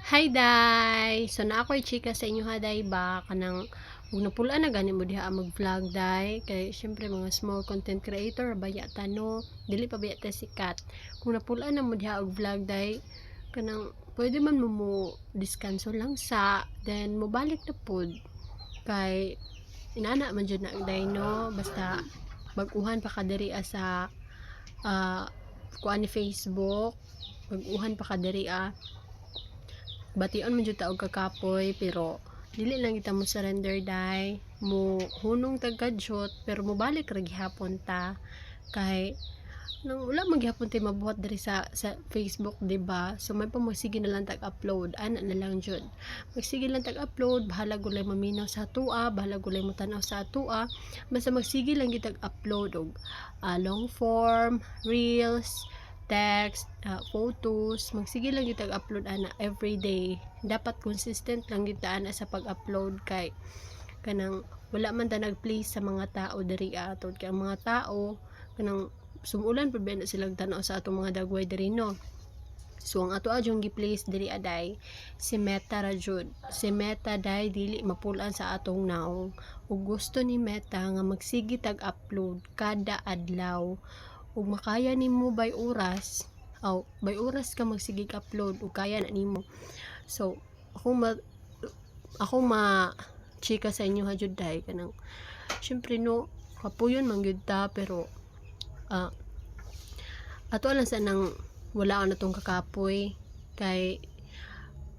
Hi day! So na ako'y chika sa inyo ha day ba kanang ug napulaan na gani mo diha mag-vlog day kay syempre mga small content creator baya tano dili pa baya ta sikat. Kung napulaan na mo diha og vlog day kanang pwede man mo diskanso lang sa then mobalik na pud kay inana man jud na day no basta baguhan pa ka diri sa kuan ni Facebook baguhan pa ka diri bation man jud ta og kakapoy pero dili lang kita mo surrender day mo hunong tagadyot pero mobalik ra gihapon ta kay nang wala man gihapon tay mabuhat diri sa Facebook diba so may pa magsige na lang tag-upload ana na lang jud magsige lang tag-upload bahala gulay maminaw sa atua bahala gulay mo tan-aw sa atua basta magsige lang gid tag-upload og long form reels text, photos, magsige lang gid upload ana everyday. Dapat consistent lang gid ana sa pag-upload kay kanang wala man ta nag-please sa mga tao diri aton kay ang mga tao kanang sumulan pud na silang tan-aw sa atong mga dagway diri no. So ang ato adjong gi-place diri aday si Meta ra jud. Si Meta day dili mapulan sa atong naong. Ug gusto ni Meta nga magsige tag-upload kada adlaw. Ug makaya nimo by oras by oras ka magsigig upload ug kaya na nimo so ako ma chika sa inyo ha jud day kanang syempre no kapuyon man gyud ta pero ato lang sa nang wala na tong kakapoy kay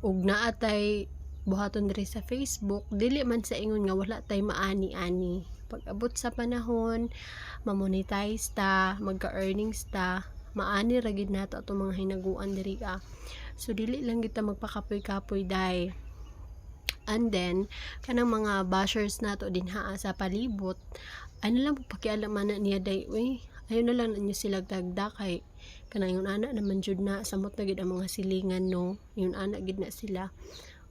ug naa tay buhaton diri sa Facebook dili man sa ingon nga wala tay maani-ani pag abot sa panahon mamonetize ta magka-earnings ta maani ra gid nato atong mga hinaguan diri so dili lang kita magpakapoy-kapoy day and then kanang mga bashers nato dinha sa palibot ano lang pakialaman na niya day uy ayo na lang ninyo sila dagdag kay kanang yung anak naman jud na samot na gid ang mga silingan no yung anak gid na sila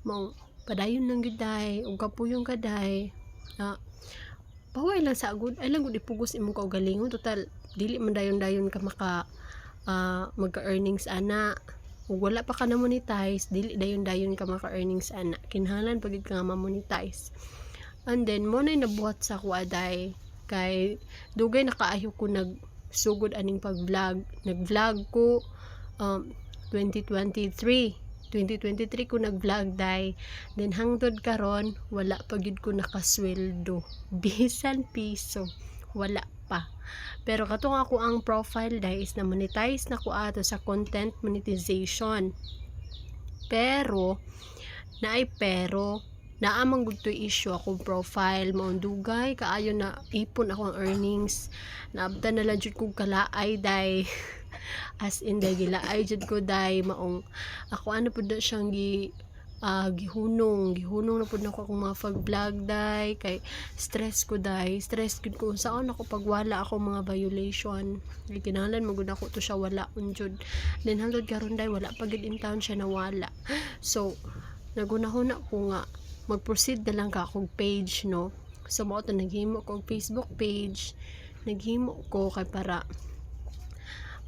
mao padayon lang gid day ug kapuyong kaday paway lang sa agud ay lang gud ipugos imong kaugalingon total dili man dayon-dayon ka maka magka-earnings ana ug wala pa ka na monetize dili dayon-dayon ka maka-earnings ana kinahanglan pagid ka nga ma-monetize and then mo na nabuhat sa ko aday kay dugay nakaayo ko nagsugod aning pag-vlog nag-vlog ko 2023 ko nag-vlog day then hangtod karon wala pa gid ko nakasweldo bisan piso wala pa pero katong ako ang profile day is na monetize na ko ato sa content monetization pero naamang gud to issue akong profile maundugay kaayo na ipon ako ang earnings naabtan na lang jud kog kalaay day as in day gilaay jud ko day maong ako ano pud siyang gihunong na pud nako akong mga pag-vlog day kay stress gud ko saan ako pag wala ako mga violation kinahanglan mo gud ako to siya wala unjud then hangtod karon day wala pa gid in town siya nawala so nagunahuna ko nga mag-proceed na lang ka akong page no so mao to naghimo ko og Facebook page naghimo ko kay para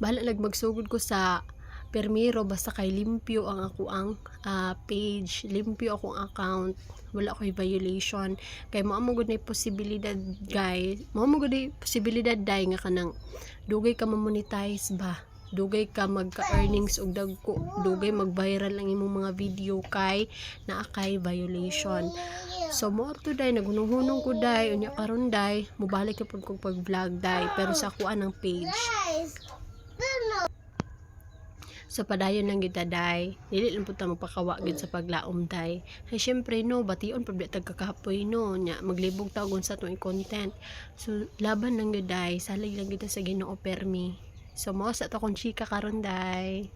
bahala magsugod ko sa permiro basta kay limpyo ang ako ang page limpyo akong account wala ko'y violation kay mao mo gud na posibilidad guys mao mo gud posibilidad day nga kanang dugay ka ma-monetize ba dugay ka magka-earnings og dagko dugay mag-viral ang imong mga video kay naa kay violation so mo to day nagunong-hunong ko day unya karon day mobalik ka pud kog pag-vlog day pero sa kuan ng page so padayon lang gid day dili lang pud ta magpakawa gid sa paglaom day ay syempre no bation pud tag kakapoy no nya maglibog ta og unsa tong content so laban lang gid day salig lang gid sa Ginoo permi so mo sa to kong chika karon day